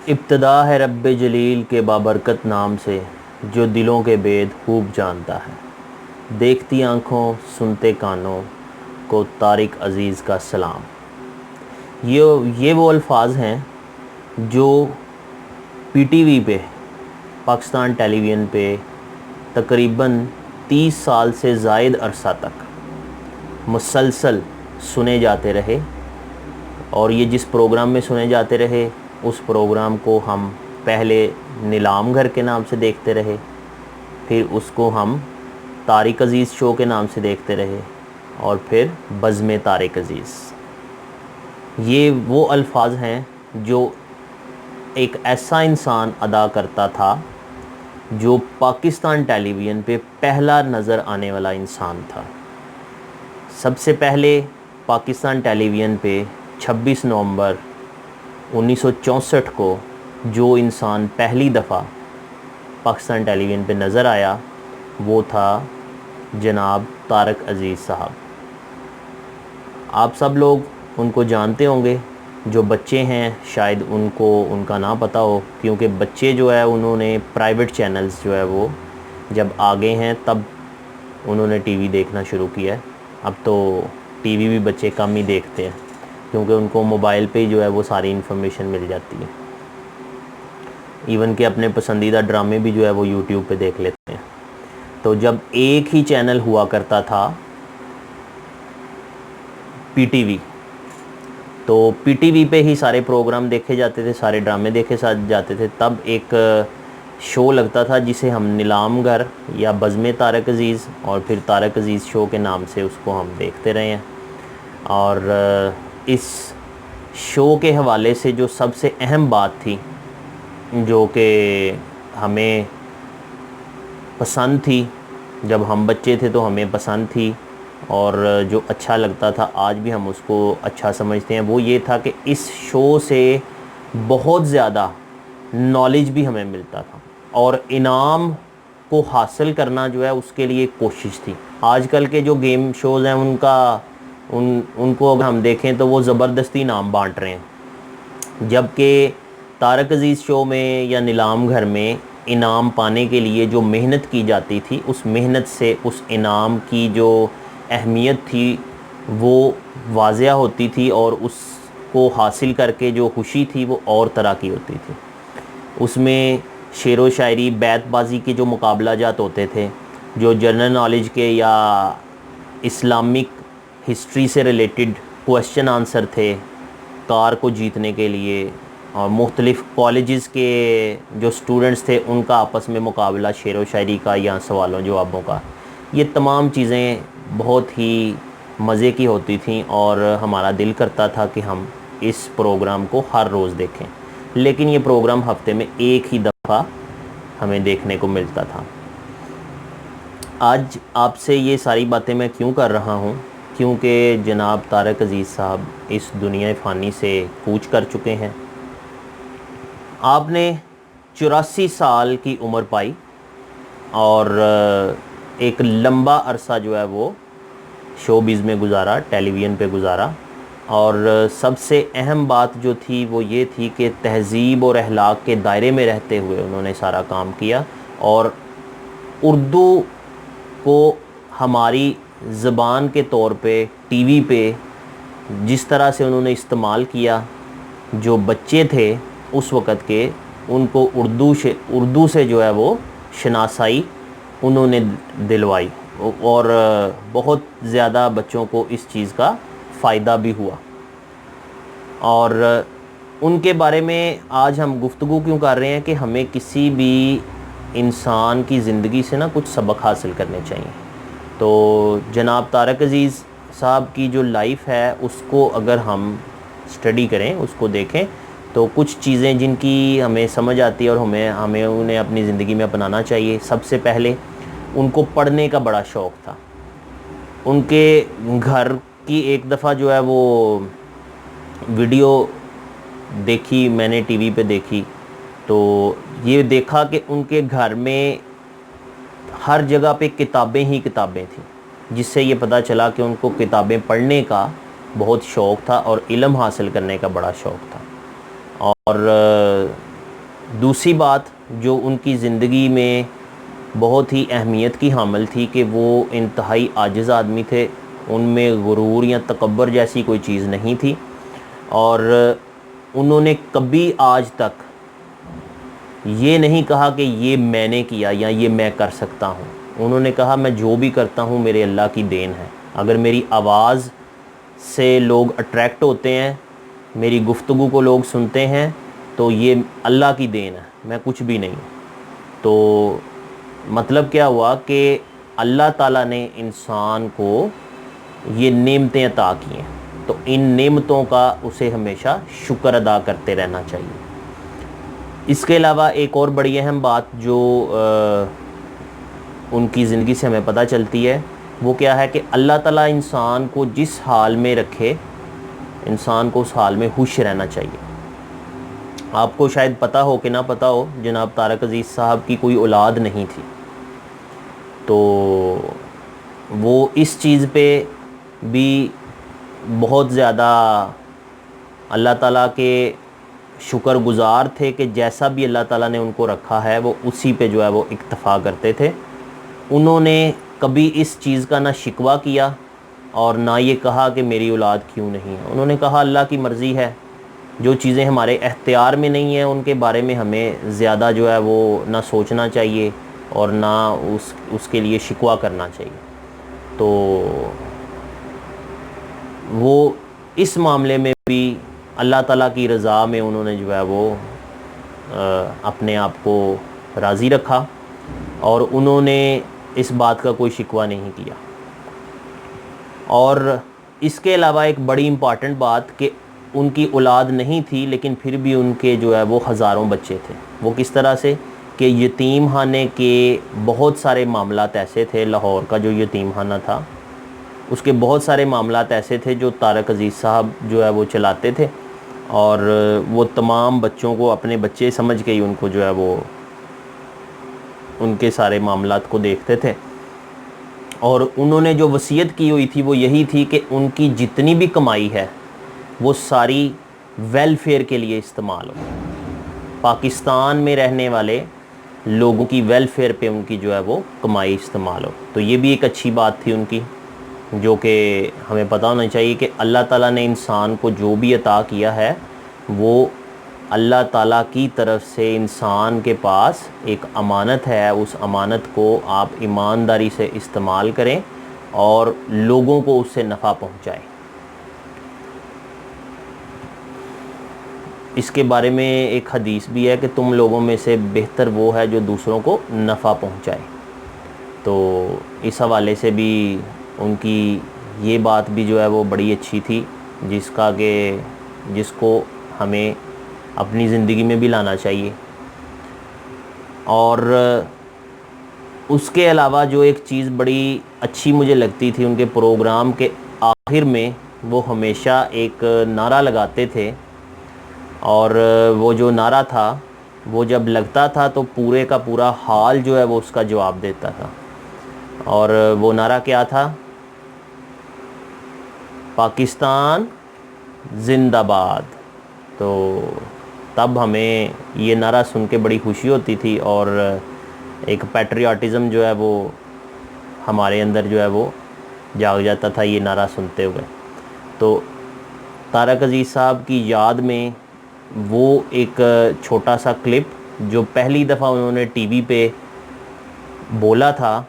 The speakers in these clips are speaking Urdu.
ابتدا ہے رب جلیل کے بابرکت نام سے، جو دلوں کے بید خوب جانتا ہے۔ دیکھتی آنکھوں سنتے کانوں کو طارق عزیز کا سلام۔ یہ وہ الفاظ ہیں جو پی ٹی وی پہ، پاکستان ٹیلی ویژن پہ تقریباً 30 سال سے زائد عرصہ تک مسلسل سنے جاتے رہے، اور یہ جس پروگرام میں سنے جاتے رہے اس پروگرام کو ہم پہلے نیلام گھر کے نام سے دیکھتے رہے، پھر اس کو ہم طارق عزیز شو کے نام سے دیکھتے رہے، اور پھر بزم طارق عزیز۔ یہ وہ الفاظ ہیں جو ایک ایسا انسان ادا کرتا تھا جو پاکستان ٹیلی ویژن پہ پہلا نظر آنے والا انسان تھا۔ سب سے پہلے پاکستان ٹیلی ویژن پہ 26 نومبر 1964 کو جو انسان پہلی دفعہ پاکستان ٹیلی ویژن پہ نظر آیا وہ تھا جناب طارق عزیز صاحب۔ آپ سب لوگ ان کو جانتے ہوں گے، جو بچے ہیں شاید ان کو ان کا نہ پتہ ہو، کیونکہ بچے جو ہے انہوں نے پرائیویٹ چینلز جو ہے وہ جب آگے ہیں تب انہوں نے ٹی وی دیکھنا شروع کیا ہے۔ اب تو ٹی وی بھی بچے کم ہی دیکھتے ہیں، کیونکہ ان کو موبائل پہ ہی جو ہے وہ ساری انفارمیشن مل جاتی ہے، ایون کہ اپنے پسندیدہ ڈرامے بھی جو ہے وہ یوٹیوب پہ دیکھ لیتے ہیں۔ تو جب ایک ہی چینل ہوا کرتا تھا پی ٹی وی، تو پی ٹی وی پہ ہی سارے پروگرام دیکھے جاتے تھے، سارے ڈرامے دیکھے جاتے تھے۔ تب ایک شو لگتا تھا جسے ہم نیلام گھر یا بزم طارق عزیز اور پھر طارق عزیز شو کے نام سے اس کو ہم دیکھتے رہے ہیں۔ اور اس شو کے حوالے سے جو سب سے اہم بات تھی، جو کہ ہمیں پسند تھی جب ہم بچے تھے تو ہمیں پسند تھی، اور جو اچھا لگتا تھا آج بھی ہم اس کو اچھا سمجھتے ہیں، وہ یہ تھا کہ اس شو سے بہت زیادہ نالج بھی ہمیں ملتا تھا، اور انعام کو حاصل کرنا جو ہے اس کے لیے کوشش تھی۔ آج کل کے جو گیم شوز ہیں ان کو اگر ہم دیکھیں تو وہ زبردستی انعام بانٹ رہے ہیں، جبکہ طارق عزیز شو میں یا نیلام گھر میں انعام پانے کے لیے جو محنت کی جاتی تھی، اس محنت سے اس انعام کی جو اہمیت تھی وہ واضح ہوتی تھی، اور اس کو حاصل کر کے جو خوشی تھی وہ اور طرح کی ہوتی تھی۔ اس میں شعر و شاعری، بیت بازی کے جو مقابلہ جات ہوتے تھے، جو جنرل نالج کے یا اسلامک ہسٹری سے ریلیٹڈ کویشچن آنسر تھے کار کو جیتنے کے لیے، اور مختلف کالجز کے جو سٹوڈنٹس تھے ان کا آپس میں مقابلہ شعر و شاعری کا یا سوالوں جوابوں کا، یہ تمام چیزیں بہت ہی مزے کی ہوتی تھیں، اور ہمارا دل کرتا تھا کہ ہم اس پروگرام کو ہر روز دیکھیں، لیکن یہ پروگرام ہفتے میں ایک ہی دفعہ ہمیں دیکھنے کو ملتا تھا۔ آج آپ سے یہ ساری باتیں میں کیوں کر رہا ہوں؟ کیونکہ جناب طارق عزیز صاحب اس دنیا فانی سے کوچ کر چکے ہیں۔ آپ نے 84 سال کی عمر پائی، اور ایک لمبا عرصہ جو ہے وہ شو بیز میں گزارا، ٹیلی ویژن پہ گزارا، اور سب سے اہم بات جو تھی وہ یہ تھی کہ تہذیب اور اخلاق کے دائرے میں رہتے ہوئے انہوں نے سارا کام کیا، اور اردو کو ہماری زبان کے طور پہ ٹی وی پہ جس طرح سے انہوں نے استعمال کیا، جو بچے تھے اس وقت کے ان کو اردو سے جو ہے وہ شناسائی انہوں نے دلوائی، اور بہت زیادہ بچوں کو اس چیز کا فائدہ بھی ہوا۔ اور ان کے بارے میں آج ہم گفتگو کیوں کر رہے ہیں کہ ہمیں کسی بھی انسان کی زندگی سے نا کچھ سبق حاصل کرنے چاہیے۔ تو جناب طارق عزیز صاحب کی جو لائف ہے اس کو اگر ہم اسٹڈی کریں، اس کو دیکھیں، تو کچھ چیزیں جن کی ہمیں سمجھ آتی ہے اور ہمیں انہیں اپنی زندگی میں اپنانا چاہیے۔ سب سے پہلے ان کو پڑھنے کا بڑا شوق تھا۔ ان کے گھر کی ایک دفعہ جو ہے وہ ویڈیو دیکھی میں نے، ٹی وی پہ دیکھی، تو یہ دیکھا کہ ان کے گھر میں ہر جگہ پہ کتابیں ہی کتابیں تھیں، جس سے یہ پتہ چلا کہ ان کو کتابیں پڑھنے کا بہت شوق تھا اور علم حاصل کرنے کا بڑا شوق تھا۔ اور دوسری بات جو ان کی زندگی میں بہت ہی اہمیت کی حامل تھی کہ وہ انتہائی عاجز آدمی تھے، ان میں غرور یا تکبر جیسی کوئی چیز نہیں تھی، اور انہوں نے کبھی آج تک یہ نہیں کہا کہ یہ میں نے کیا یا یہ میں کر سکتا ہوں۔ انہوں نے کہا میں جو بھی کرتا ہوں میرے اللہ کی دین ہے، اگر میری آواز سے لوگ اٹریکٹ ہوتے ہیں، میری گفتگو کو لوگ سنتے ہیں، تو یہ اللہ کی دین ہے، میں کچھ بھی نہیں۔ تو مطلب کیا ہوا کہ اللہ تعالیٰ نے انسان کو یہ نعمتیں عطا کی ہیں، تو ان نعمتوں کا اسے ہمیشہ شکر ادا کرتے رہنا چاہیے۔ اس کے علاوہ ایک اور بڑی اہم بات جو ان کی زندگی سے ہمیں پتہ چلتی ہے وہ کیا ہے کہ اللہ تعالیٰ انسان کو جس حال میں رکھے، انسان کو اس حال میں خوش رہنا چاہیے۔ آپ کو شاید پتہ ہو کہ نہ پتہ ہو، جناب طارق عزیز صاحب کی کوئی اولاد نہیں تھی، تو وہ اس چیز پہ بھی بہت زیادہ اللہ تعالیٰ کے شکر گزار تھے کہ جیسا بھی اللہ تعالیٰ نے ان کو رکھا ہے وہ اسی پہ جو ہے وہ اکتفا کرتے تھے۔ انہوں نے کبھی اس چیز کا نہ شکوہ کیا اور نہ یہ کہا کہ میری اولاد کیوں نہیں ہے۔ انہوں نے کہا اللہ کی مرضی ہے، جو چیزیں ہمارے اختیار میں نہیں ہیں ان کے بارے میں ہمیں زیادہ جو ہے وہ نہ سوچنا چاہیے اور نہ اس کے لیے شکوہ کرنا چاہیے۔ تو وہ اس معاملے میں بھی اللہ تعالیٰ کی رضا میں انہوں نے جو ہے وہ اپنے آپ کو راضی رکھا اور انہوں نے اس بات کا کوئی شکوہ نہیں کیا۔ اور اس کے علاوہ ایک بڑی امپارٹنٹ بات کہ ان کی اولاد نہیں تھی لیکن پھر بھی ان کے جو ہے وہ ہزاروں بچے تھے۔ وہ کس طرح سے کہ یتیم خانے کے بہت سارے معاملات ایسے تھے، لاہور کا جو یتیم خانہ تھا اس کے بہت سارے معاملات ایسے تھے جو طارق عزیز صاحب جو ہے وہ چلاتے تھے، اور وہ تمام بچوں کو اپنے بچے سمجھ کے ہی ان کو جو ہے وہ ان کے سارے معاملات کو دیکھتے تھے۔ اور انہوں نے جو وصیت کی ہوئی تھی وہ یہی تھی کہ ان کی جتنی بھی کمائی ہے وہ ساری ویلفیئر کے لیے استعمال ہو، پاکستان میں رہنے والے لوگوں کی ویلفیئر پہ ان کی جو ہے وہ کمائی استعمال ہو۔ تو یہ بھی ایک اچھی بات تھی ان کی، جو کہ ہمیں پتہ ہونا چاہیے کہ اللہ تعالیٰ نے انسان کو جو بھی عطا کیا ہے وہ اللہ تعالیٰ کی طرف سے انسان کے پاس ایک امانت ہے، اس امانت کو آپ ایمانداری سے استعمال کریں اور لوگوں کو اس سے نفع پہنچائیں۔ اس کے بارے میں ایک حدیث بھی ہے کہ تم لوگوں میں سے بہتر وہ ہے جو دوسروں کو نفع پہنچائے۔ تو اس حوالے سے بھی ان کی یہ بات بھی جو ہے وہ بڑی اچھی تھی، جس کو ہمیں اپنی زندگی میں بھی لانا چاہیے۔ اور اس کے علاوہ جو ایک چیز بڑی اچھی مجھے لگتی تھی ان کے پروگرام کے آخر میں، وہ ہمیشہ ایک نعرہ لگاتے تھے، اور وہ جو نعرہ تھا وہ جب لگتا تھا تو پورے کا پورا حال جو ہے وہ اس کا جواب دیتا تھا، اور وہ نعرہ کیا تھا؟ پاکستان زندہ باد۔ تو تب ہمیں یہ نعرہ سن کے بڑی خوشی ہوتی تھی اور ایک پیٹریاٹزم جو ہے وہ ہمارے اندر جو ہے وہ جاگ جاتا تھا یہ نعرہ سنتے ہوئے۔ تو طارق عزیز صاحب کی یاد میں وہ ایک چھوٹا سا کلپ جو پہلی دفعہ انہوں نے ٹی وی پہ بولا تھا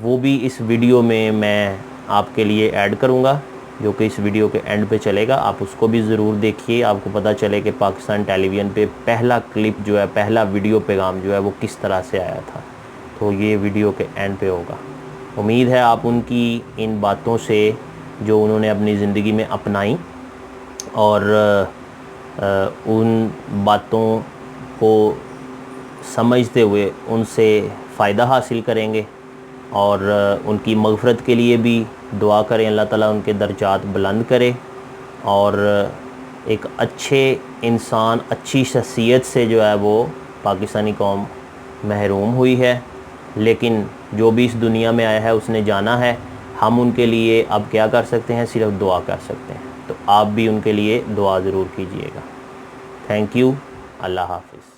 وہ بھی اس ویڈیو میں آپ کے لیے ایڈ کروں گا، جو کہ اس ویڈیو کے اینڈ پہ چلے گا۔ آپ اس کو بھی ضرور دیکھیے، آپ کو پتہ چلے کہ پاکستان ٹیلی ویژن پہ پہلا کلپ جو ہے، پہلا ویڈیو پیغام جو ہے وہ کس طرح سے آیا تھا۔ تو یہ ویڈیو کے اینڈ پہ ہوگا۔ امید ہے آپ ان کی ان باتوں سے جو انہوں نے اپنی زندگی میں اپنائیں اور ان باتوں کو سمجھتے ہوئے ان سے فائدہ حاصل کریں گے، اور ان کی مغفرت کے لیے بھی دعا کریں، اللہ تعالیٰ ان کے درجات بلند کرے، اور ایک اچھے انسان، اچھی شخصیت سے جو ہے وہ پاکستانی قوم محروم ہوئی ہے، لیکن جو بھی اس دنیا میں آیا ہے اس نے جانا ہے۔ ہم ان کے لیے اب کیا کر سکتے ہیں؟ صرف دعا کر سکتے ہیں۔ تو آپ بھی ان کے لیے دعا ضرور کیجئے گا۔ تھینک یو، اللہ حافظ۔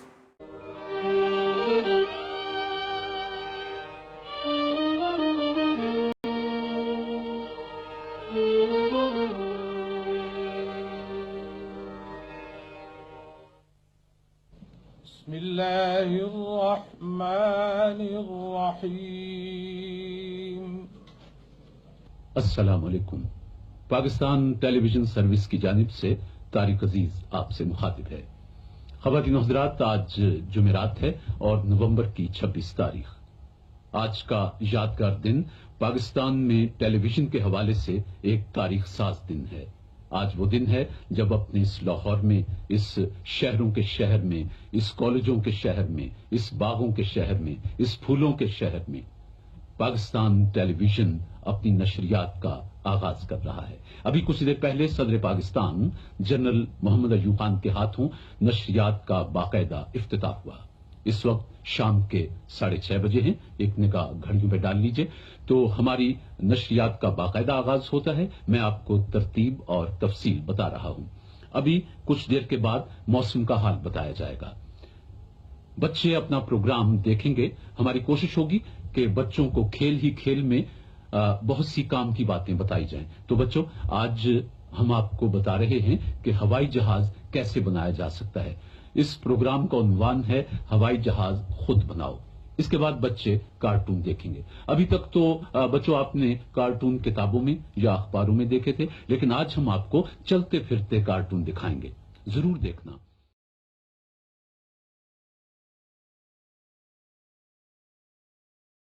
بسم الله الرحمن الرحيم. السلام علیکم. پاکستان ٹیلی ویژن سروس کی جانب سے طارق عزیز آپ سے مخاطب ہے. خواتین و حضرات، آج جمعرات ہے اور نومبر کی 26 تاریخ. آج کا یادگار دن پاکستان میں ٹیلی ویژن کے حوالے سے ایک تاریخ ساز دن ہے. آج وہ دن ہے جب اپنے اس لاہور میں، اس شہروں کے شہر میں، اس کالجوں کے شہر میں، اس باغوں کے شہر میں، اس پھولوں کے شہر میں پاکستان ٹیلی ویژن اپنی نشریات کا آغاز کر رہا ہے. ابھی کچھ دیر پہلے صدر پاکستان جنرل محمد ایوب خان کے ہاتھوں نشریات کا باقاعدہ افتتاح ہوا. اس وقت شام کے 6:30 بجے ہیں. ایک نگاہ گھڑیوں پہ ڈال لیجئے تو ہماری نشریات کا باقاعدہ آغاز ہوتا ہے. میں آپ کو ترتیب اور تفصیل بتا رہا ہوں. ابھی کچھ دیر کے بعد موسم کا حال بتایا جائے گا. بچے اپنا پروگرام دیکھیں گے. ہماری کوشش ہوگی کہ بچوں کو کھیل ہی کھیل میں بہت سی کام کی باتیں بتائی جائیں. تو بچوں، آج ہم آپ کو بتا رہے ہیں کہ ہوائی جہاز کیسے بنایا جا سکتا ہے. اس پروگرام کا عنوان ہے ہوائی جہاز خود بناؤ. اس کے بعد بچے کارٹون دیکھیں گے. ابھی تک تو بچوں آپ نے کارٹون کتابوں میں یا اخباروں میں دیکھے تھے، لیکن آج ہم آپ کو چلتے پھرتے کارٹون دکھائیں گے. ضرور دیکھنا.